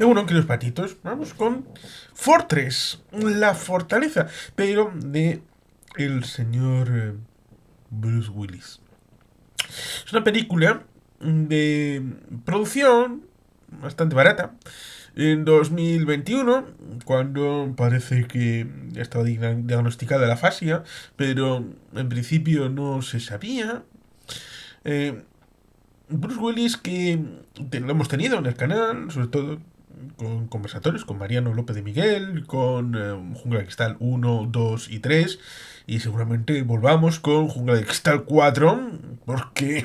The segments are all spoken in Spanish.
Bueno, queridos patitos, vamos con Fortress, la fortaleza, pero de el señor Bruce Willis. Es una película de producción bastante barata. En 2021, cuando parece que ya estaba diagnosticada la fascia, pero en principio no se sabía. Eh, Bruce Willis, que lo hemos tenido en el canal, sobre todo con conversatorios con Mariano López de Miguel, con Jungla de Cristal 1, 2 y 3, y seguramente volvamos con Jungla de Cristal 4, porque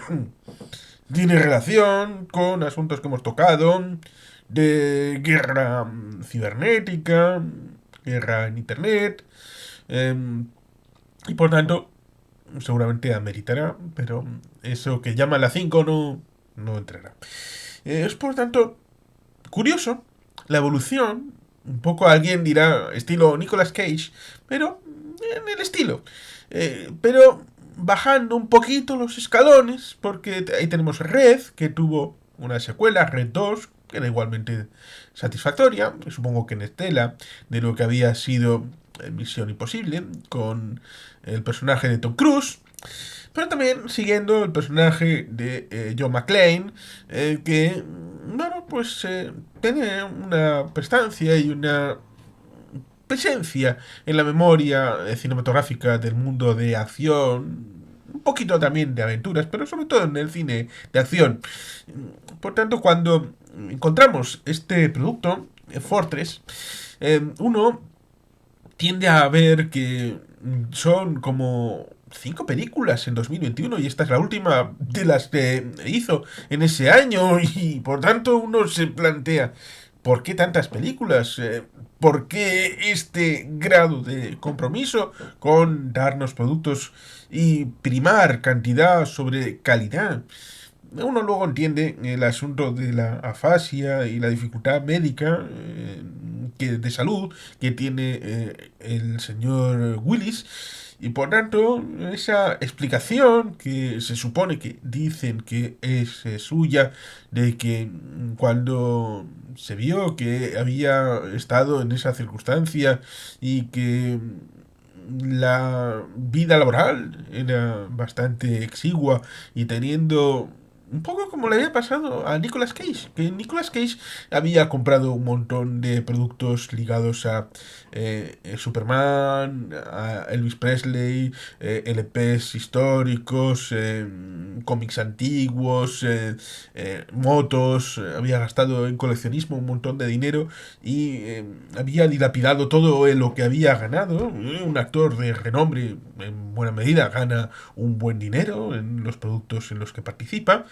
tiene relación con asuntos que hemos tocado, de guerra cibernética, guerra en Internet, eh, y por tanto seguramente ameritará, pero eso que llama la 5 no entrará. Es por tanto curioso la evolución, un poco alguien dirá estilo Nicolas Cage, pero en el estilo. Pero bajando un poquito los escalones, porque ahí tenemos Red, que tuvo una secuela, Red 2, que era igualmente satisfactoria, supongo que en estela de lo que había sido Misión Imposible, con el personaje de Tom Cruise, pero también siguiendo el personaje de John McClane, que, bueno, pues tiene una prestancia y una presencia en la memoria cinematográfica del mundo de acción, un poquito también de aventuras, pero sobre todo en el cine de acción. Por tanto, cuando encontramos este producto, Fortress, uno tiende a ver que son como 5 películas en 2021 y esta es la última de las que hizo en ese año y por tanto uno se plantea, ¿por qué tantas películas? ¿Por qué este grado de compromiso con darnos productos y primar cantidad sobre calidad? Uno luego entiende el asunto de la afasia y la dificultad médica de salud que tiene el señor Willis. Y por tanto, esa explicación que se supone que dicen que es suya, de que cuando se vio que había estado en esa circunstancia y que la vida laboral era bastante exigua y teniendo un poco como le había pasado a Nicolas Cage, que Nicolas Cage había comprado un montón de productos ligados a Superman, a Elvis Presley, LPs históricos, cómics antiguos, motos, había gastado en coleccionismo un montón de dinero y había dilapidado todo lo que había ganado. Un actor de renombre en buena medida gana un buen dinero en los productos en los que participa.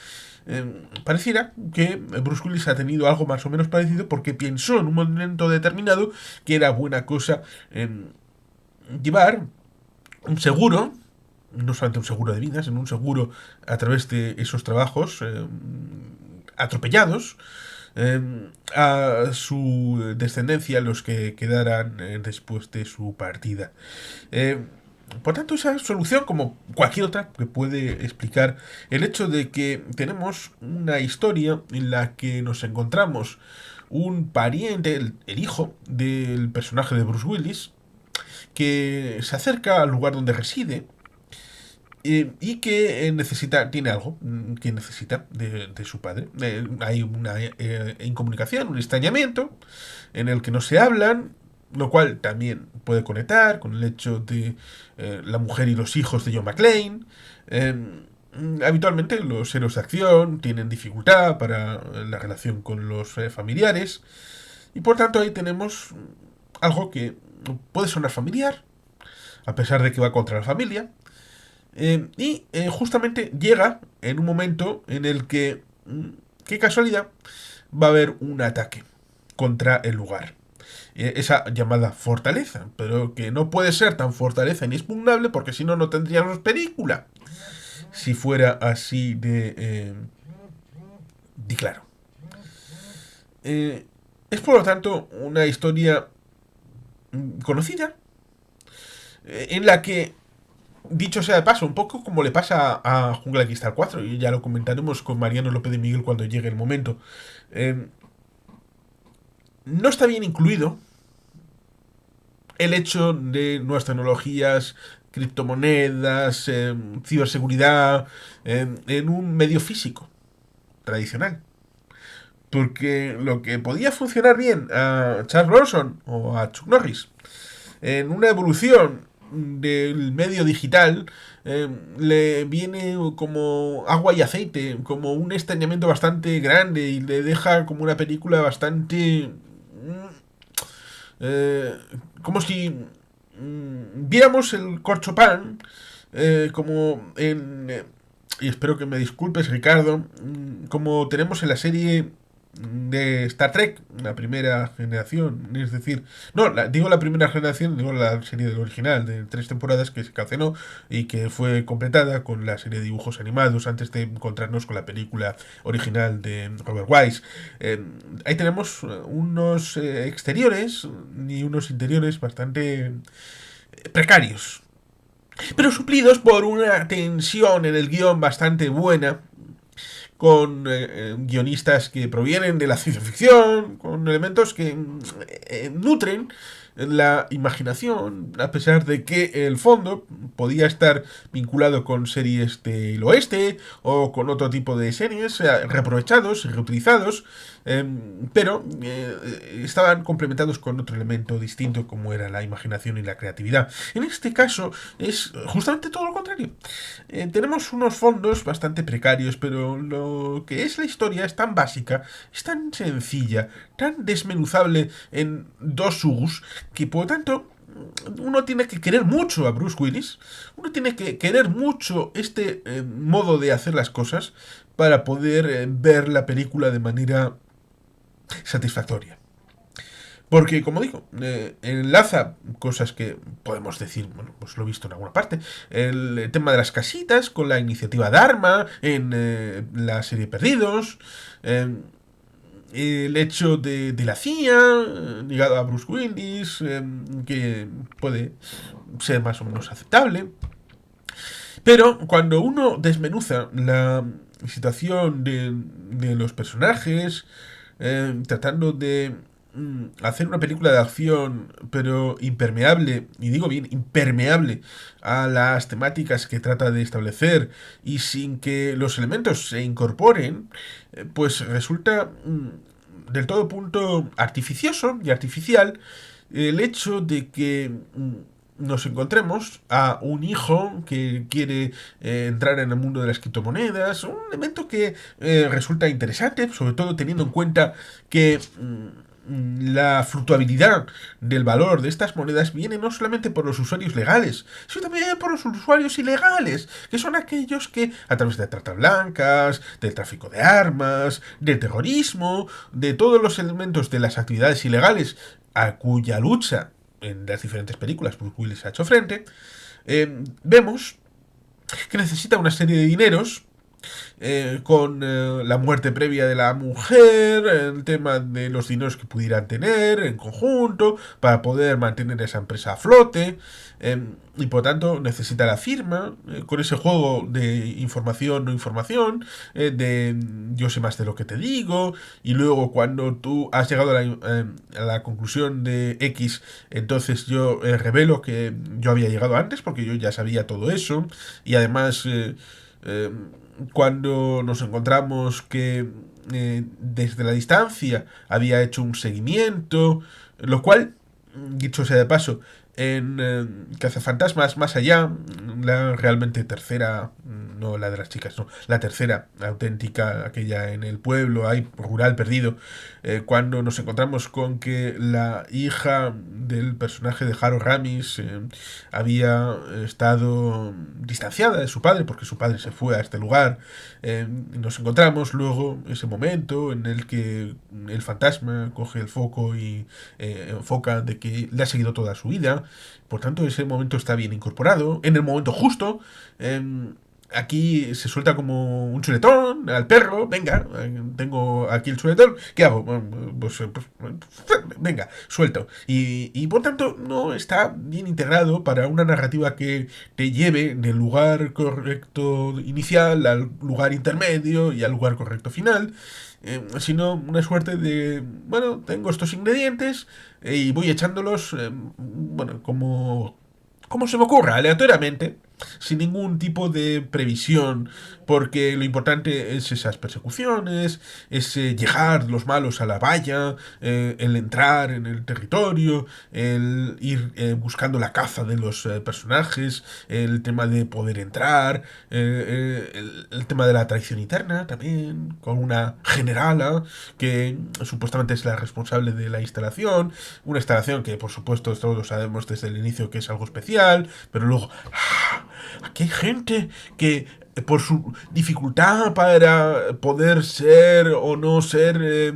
Pareciera que Bruce Willis ha tenido algo más o menos parecido porque pensó en un momento determinado que era buena cosa llevar un seguro, no solamente un seguro de vida, sino un seguro a través de esos trabajos atropellados a su descendencia, los que quedaran después de su partida. Eh, por tanto, esa solución, como cualquier otra, que puede explicar el hecho de que tenemos una historia en la que nos encontramos un pariente, el hijo del personaje de Bruce Willis, que se acerca al lugar donde reside y que necesita, tiene algo que necesita de su padre. Hay una incomunicación, un extrañamiento en el que no se hablan, lo cual también puede conectar con el hecho de la mujer y los hijos de John McClane. Eh, Habitualmente los héroes de acción tienen dificultad para la relación con los familiares y por tanto ahí tenemos algo que puede sonar familiar, a pesar de que va contra la familia, justamente llega en un momento en el que, qué casualidad, va a haber un ataque contra el lugar. Esa llamada fortaleza, pero que no puede ser tan fortaleza inexpugnable porque si no, no tendríamos película. Si fuera así de claro. Es por lo tanto una historia conocida en la que dicho sea de paso, un poco como le pasa a Jungla de Cristal 4, y ya lo comentaremos con Mariano López de Miguel cuando llegue el momento. Eh, no está bien incluido el hecho de nuevas tecnologías, criptomonedas, ciberseguridad, en un medio físico tradicional. Porque lo que podía funcionar bien a Charles Bronson o a Chuck Norris en una evolución del medio digital, le viene como agua y aceite, como un extrañamiento bastante grande y le deja como una película bastante... eh, como si viéramos el corchopán como en... y espero que me disculpes, Ricardo, como tenemos en la serie de Star Trek, la primera generación, es decir, no, digo la primera generación, digo la serie del original, de 3 temporadas que se canceló y que fue completada con la serie de dibujos animados antes de encontrarnos con la película original de Robert Wise. Ahí tenemos unos exteriores y unos interiores bastante precarios, pero suplidos por una tensión en el guión bastante buena, con guionistas que provienen de la ciencia ficción, con elementos que nutren la imaginación, a pesar de que el fondo podía estar vinculado con series del oeste o con otro tipo de series, reaprovechados, reutilizados, pero estaban complementados con otro elemento distinto como era la imaginación y la creatividad. En este caso es justamente todo lo contrario. Tenemos unos fondos bastante precarios, pero lo que es la historia es tan básica, es tan sencilla, tan desmenuzable en dos subs, que por lo tanto uno tiene que querer mucho a Bruce Willis, uno tiene que querer mucho este modo de hacer las cosas para poder ver la película de manera satisfactoria. Porque, como digo, enlaza cosas que podemos decir, bueno, pues lo he visto en alguna parte. El tema de las casitas con la iniciativa Dharma en la serie Perdidos. El hecho de la CIA ligado a Bruce Willis, que puede ser más o menos aceptable. Pero cuando uno desmenuza la situación de los personajes, tratando de hacer una película de acción, pero impermeable, y digo bien, impermeable a las temáticas que trata de establecer y sin que los elementos se incorporen, pues resulta del todo punto artificioso y artificial el hecho de que nos encontremos a un hijo que quiere entrar en el mundo de las criptomonedas, un elemento que resulta interesante, sobre todo teniendo en cuenta que la fluctuabilidad del valor de estas monedas viene no solamente por los usuarios legales, sino también por los usuarios ilegales, que son aquellos que a través de trata blancas, del tráfico de armas, del terrorismo, de todos los elementos de las actividades ilegales a cuya lucha en las diferentes películas Bruce Willis ha hecho frente, vemos que necesita una serie de dineros con la muerte previa de la mujer, el tema de los dineros que pudieran tener en conjunto para poder mantener esa empresa a flote, y por tanto necesita la firma con ese juego de información no información, de yo sé más de lo que te digo, y luego cuando tú has llegado a la conclusión de X, entonces yo revelo que yo había llegado antes porque yo ya sabía todo eso, y además eh, cuando nos encontramos que desde la distancia había hecho un seguimiento, lo cual, dicho sea de paso, en Cazafantasmas Más Allá, la realmente tercera, no la de las chicas, no, la tercera auténtica, aquella en el pueblo, ahí rural perdido, cuando nos encontramos con que la hija del personaje de Harold Ramis había estado distanciada de su padre porque su padre se fue a este lugar, nos encontramos luego ese momento en el que el fantasma coge el foco y enfoca de que le ha seguido toda su vida, por tanto ese momento está bien incorporado en el momento justo. aquí se suelta como un chuletón al perro, venga, tengo aquí el chuletón, ¿qué hago? Venga, suelto. Y por tanto no está bien integrado para una narrativa que te lleve del lugar correcto inicial al lugar intermedio y al lugar correcto final, sino una suerte de, bueno, tengo estos ingredientes y voy echándolos, bueno, como se me ocurra, aleatoriamente, sin ningún tipo de previsión, porque lo importante es esas persecuciones, ese llegar los malos a la valla, el entrar en el territorio, el ir buscando la caza de los personajes, el tema de poder entrar, el tema de la traición interna también, con una generala que supuestamente es la responsable de la instalación, una instalación que por supuesto todos sabemos desde el inicio que es algo especial, pero luego aquí hay gente que por su dificultad para poder ser o no ser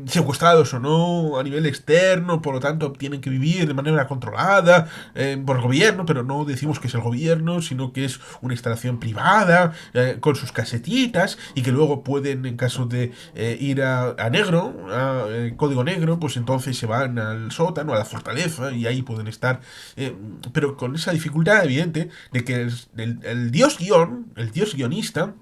secuestrados o no a nivel externo, por lo tanto tienen que vivir de manera controlada por el gobierno, pero no decimos que es el gobierno, sino que es una instalación privada con sus casetitas y que luego pueden, en caso de ir a negro, a código negro, pues entonces se van al sótano, a la fortaleza y ahí pueden estar, pero con esa dificultad evidente de que el dios guión, el dios guionista,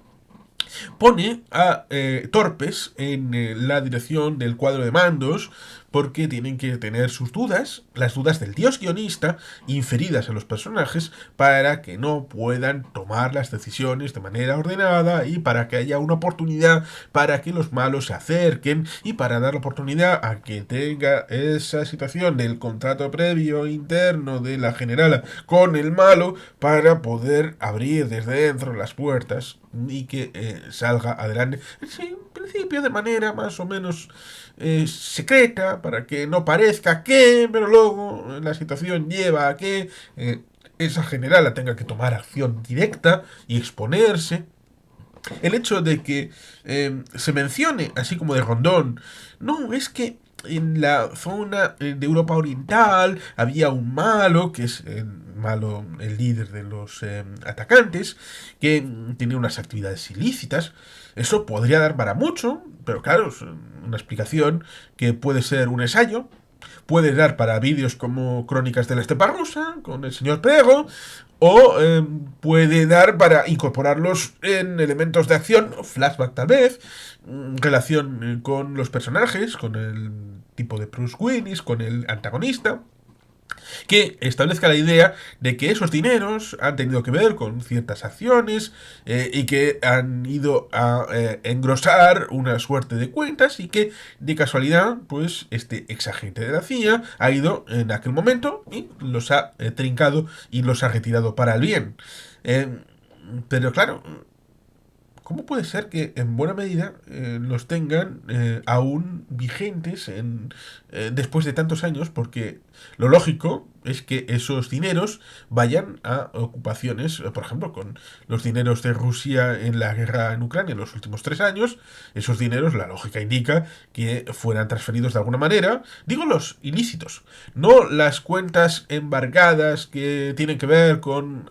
pone a torpes en la dirección del cuadro de mandos porque tienen que tener sus dudas, las dudas del dios guionista, inferidas a los personajes para que no puedan tomar las decisiones de manera ordenada y para que haya una oportunidad para que los malos se acerquen y para dar la oportunidad a que tenga esa situación del contrato previo interno de la generala con el malo para poder abrir desde dentro las puertas y que salga adelante, sí, en principio de manera más o menos secreta, para que no parezca que, pero luego la situación lleva a que esa generala tenga que tomar acción directa y exponerse. El hecho de que se mencione, así como de Rondón, no, es que en la zona de Europa Oriental había un malo, que es malo, el líder de los atacantes, que tenía unas actividades ilícitas. Eso podría dar para mucho, pero claro, es una explicación que puede ser un ensayo, puede dar para vídeos como Crónicas de la Estepa Rusa, con el señor Prego, o puede dar para incorporarlos en elementos de acción, flashback tal vez, relación con los personajes, con el tipo de Bruce Willis, con el antagonista, que establezca la idea de que esos dineros han tenido que ver con ciertas acciones y que han ido a engrosar una suerte de cuentas y que de casualidad pues este exagente de la CIA ha ido en aquel momento y los ha trincado y los ha retirado para el bien. Eh, pero claro, ¿cómo puede ser que en buena medida los tengan aún vigentes después de tantos años? Porque lo lógico es que esos dineros vayan a ocupaciones, por ejemplo, con los dineros de Rusia en la guerra en Ucrania en los últimos 3 años, esos dineros, la lógica indica que fueran transferidos de alguna manera, digo los ilícitos, no las cuentas embargadas que tienen que ver con...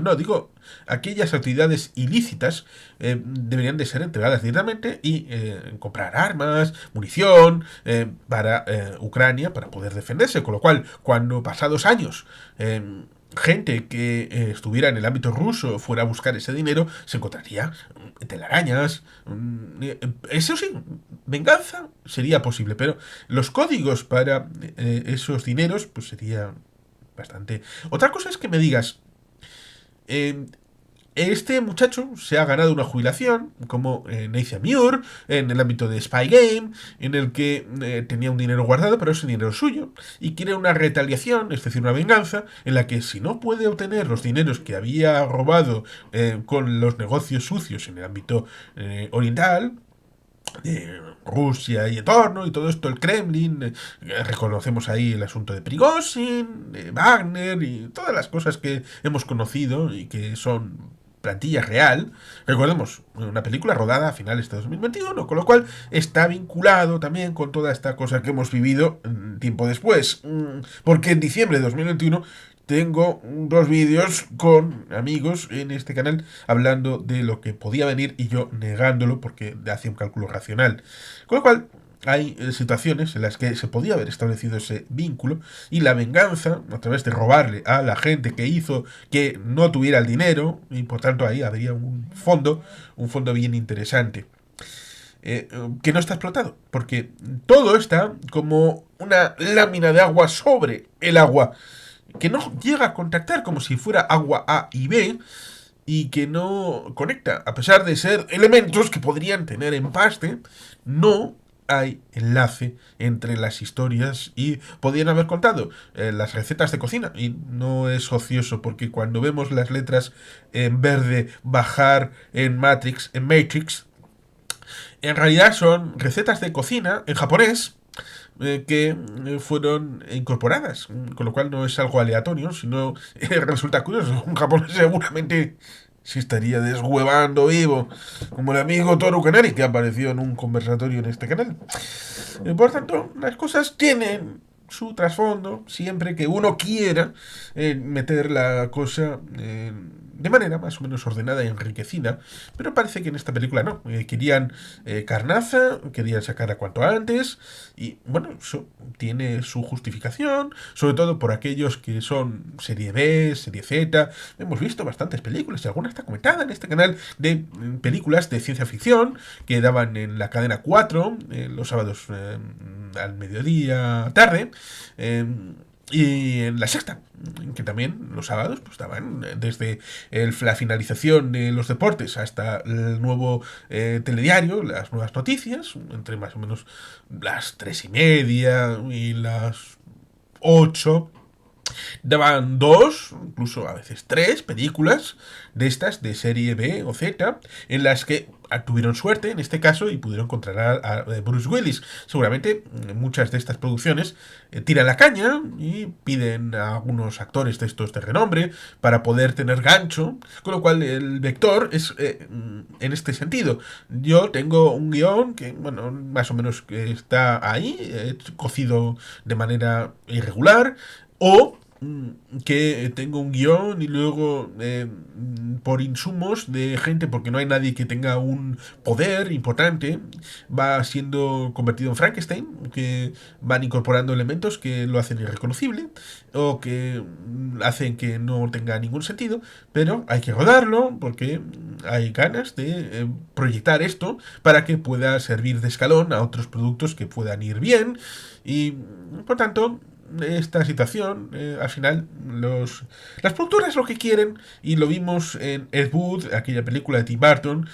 No, digo, aquellas actividades ilícitas deberían de ser entregadas directamente y comprar armas, munición para Ucrania para poder defenderse. Con lo cual, cuando pasados años gente que estuviera en el ámbito ruso fuera a buscar ese dinero, se encontraría telarañas. Eso sí, venganza sería posible, pero los códigos para esos dineros pues sería bastante... Otra cosa es que me digas... Eh, este muchacho se ha ganado una jubilación, como Nathan Muir, en el ámbito de Spy Game, en el que tenía un dinero guardado, pero ese dinero es suyo, y quiere una retaliación, es decir, una venganza, en la que si no puede obtener los dineros que había robado con los negocios sucios en el ámbito oriental, de Rusia y entorno y todo esto, el Kremlin, reconocemos ahí el asunto de Prigozhin, de Wagner y todas las cosas que hemos conocido y que son plantilla real. Recordemos, una película rodada a finales de 2021, con lo cual está vinculado también con toda esta cosa que hemos vivido tiempo después, porque en diciembre de 2021 tengo dos vídeos con amigos en este canal hablando de lo que podía venir y yo negándolo porque hacía un cálculo racional. Con lo cual, hay situaciones en las que se podía haber establecido ese vínculo y la venganza, a través de robarle a la gente que hizo que no tuviera el dinero, y por tanto ahí habría un fondo bien interesante. Que no está explotado, porque todo está como una lámina de agua sobre el agua, que no llega a contactar como si fuera agua A y B, y que no conecta, a pesar de ser elementos que podrían tener empaste, no hay enlace entre las historias y podrían haber contado las recetas de cocina y no es ocioso porque cuando vemos las letras en verde bajar en Matrix en realidad son recetas de cocina en japonés que fueron incorporadas, con lo cual no es algo aleatorio, sino resulta curioso. Un japonés seguramente se estaría deshuevando vivo, como el amigo Toru Kanari, que apareció en un conversatorio en este canal. Por tanto, las cosas tienen su trasfondo siempre que uno quiera meter la cosa de manera más o menos ordenada y enriquecida, pero parece que en esta película no. Querían carnaza, querían sacar a cuanto antes, y bueno, eso tiene su justificación, sobre todo por aquellos que son serie B, serie Z. Hemos visto bastantes películas, y alguna está comentada en este canal, de películas de ciencia ficción que daban en la cadena 4 los sábados al mediodía tarde. Y en la sexta, que también los sábados pues estaban desde la finalización de los deportes hasta el nuevo telediario, las nuevas noticias, entre más o menos las 3:30 y las 8 daban dos, incluso a veces tres películas de estas de serie B o Z en las que tuvieron suerte en este caso y pudieron contratar a Bruce Willis. Seguramente muchas de estas producciones tiran la caña y piden a algunos actores de estos de renombre para poder tener gancho, con lo cual el vector es en este sentido. Yo tengo un guión que, bueno, más o menos está ahí, cocido de manera irregular, o que tengo un guión y luego por insumos de gente, porque no hay nadie que tenga un poder importante, va siendo convertido en Frankenstein, que van incorporando elementos que lo hacen irreconocible o que hacen que no tenga ningún sentido, pero hay que rodarlo porque hay ganas de proyectar esto para que pueda servir de escalón a otros productos que puedan ir bien y por tanto esta situación, al final las productoras lo que quieren, y lo vimos en Ed Wood, aquella película de Tim Burton,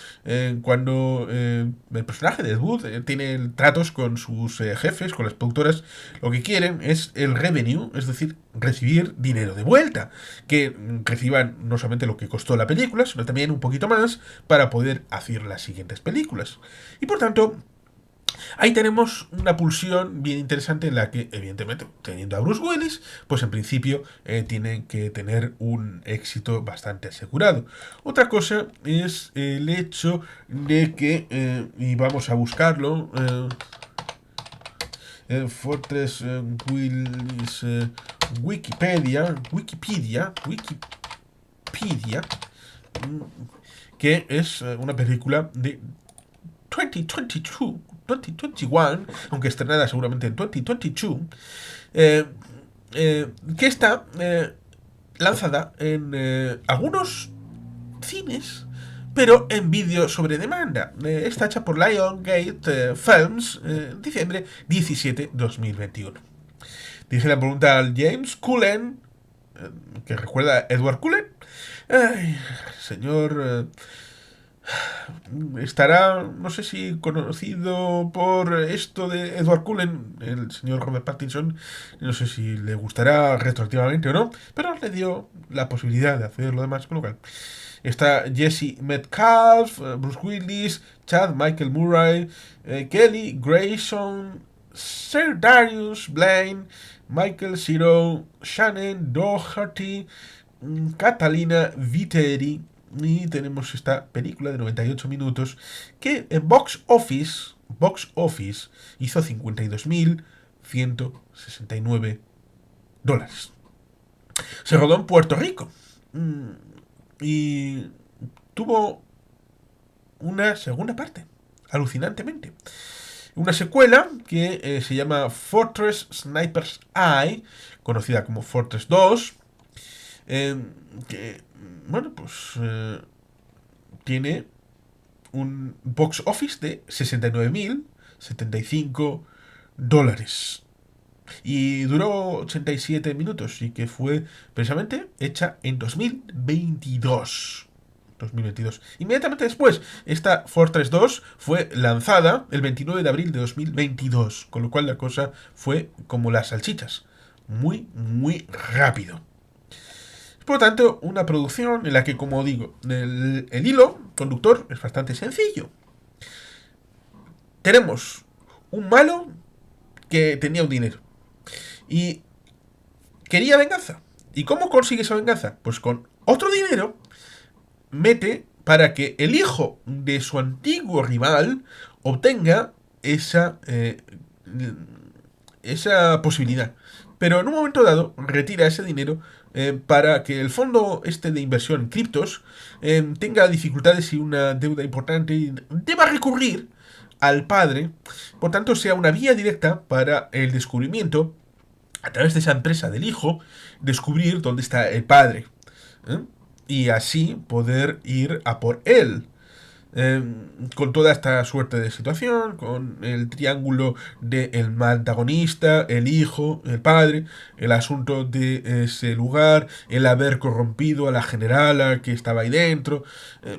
cuando el personaje de Ed Wood tiene tratos con sus jefes, con las productoras, lo que quieren es el revenue, es decir, recibir dinero de vuelta, que reciban no solamente lo que costó la película, sino también un poquito más para poder hacer las siguientes películas. Y por tanto, ahí tenemos una pulsión bien interesante en la que, evidentemente, teniendo a Bruce Willis, pues en principio tienen que tener un éxito bastante asegurado. Otra cosa es el hecho de que, y vamos a buscarlo, Fortress Willis Wikipedia, que es una película de 2022, 2021, aunque estrenada seguramente en 2022, eh, que está lanzada en algunos cines, pero en vídeo sobre demanda. Está hecha por Lionsgate Films, diciembre 17, 2021. Dice la pregunta al James Cullen, que recuerda a Edward Cullen. Ay, señor estará, no sé si conocido por esto de Edward Cullen, el señor Robert Pattinson, no sé si le gustará retroactivamente o no, pero le dio la posibilidad de hacer lo demás, con lo cual está Jesse Metcalf, Bruce Willis, Chad Michael Murray, Kelly Grayson, Sir Darius Blaine, Michael Ciro, Shannon Doherty, Catalina Viteri. Y tenemos esta película de 98 minutos que en Box Office hizo $52.169. Se rodó en Puerto Rico. Y tuvo una segunda parte, alucinantemente. Una secuela que se llama Fortress Sniper's Eye, conocida como Fortress 2, que, bueno, pues tiene un box office de 69.075 dólares. Y duró 87 minutos y que fue precisamente hecha en 2022. 2022. Inmediatamente después, esta Fortress 2 fue lanzada el 29 de abril de 2022, con lo cual la cosa fue como las salchichas, muy, muy rápido. Por lo tanto, una producción en la que, como digo, el hilo conductor es bastante sencillo. Tenemos un malo que tenía un dinero y quería venganza. ¿Y cómo consigue esa venganza? Pues con otro dinero mete para que el hijo de su antiguo rival obtenga esa posibilidad. Pero en un momento dado retira ese dinero para que el fondo este de inversión en criptos tenga dificultades y una deuda importante y deba recurrir al padre. Por tanto, sea una vía directa para el descubrimiento, a través de esa empresa del hijo, descubrir dónde está el padre. ¿eh? Y así poder ir a por él. Con toda esta suerte de situación, con el triángulo del antagonista, el hijo, el padre, el asunto de ese lugar, el haber corrompido a la generala que estaba ahí dentro.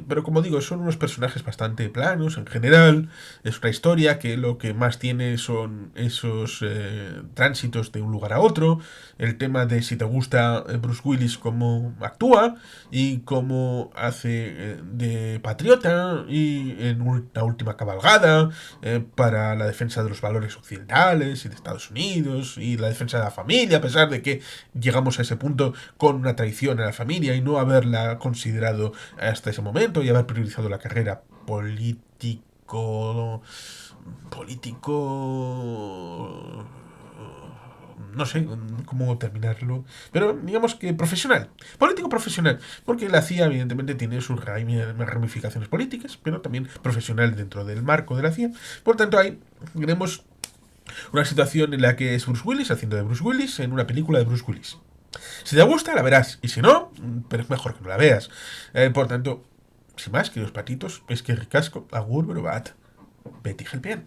Pero como digo, son unos personajes bastante planos en general. Es una historia que lo que más tiene son esos tránsitos de un lugar a otro. El tema de si te gusta Bruce Willis cómo actúa y cómo hace de patriota y en una última cabalgada para la defensa de los valores occidentales y de Estados Unidos y la defensa de la familia, a pesar de que llegamos a ese punto con una traición a la familia y no haberla considerado hasta ese momento y haber priorizado la carrera político, no sé cómo terminarlo, pero digamos que profesional, político profesional, porque la CIA evidentemente tiene sus ramificaciones políticas, pero también profesional dentro del marco de la CIA. Por tanto, ahí tenemos una situación en la que es Bruce Willis haciendo de Bruce Willis en una película de Bruce Willis. Si te gusta, la verás, y si no, pero es mejor que no la veas. Por tanto, sin más, queridos patitos, es que ricasco, agur, bat, Betty Helpian.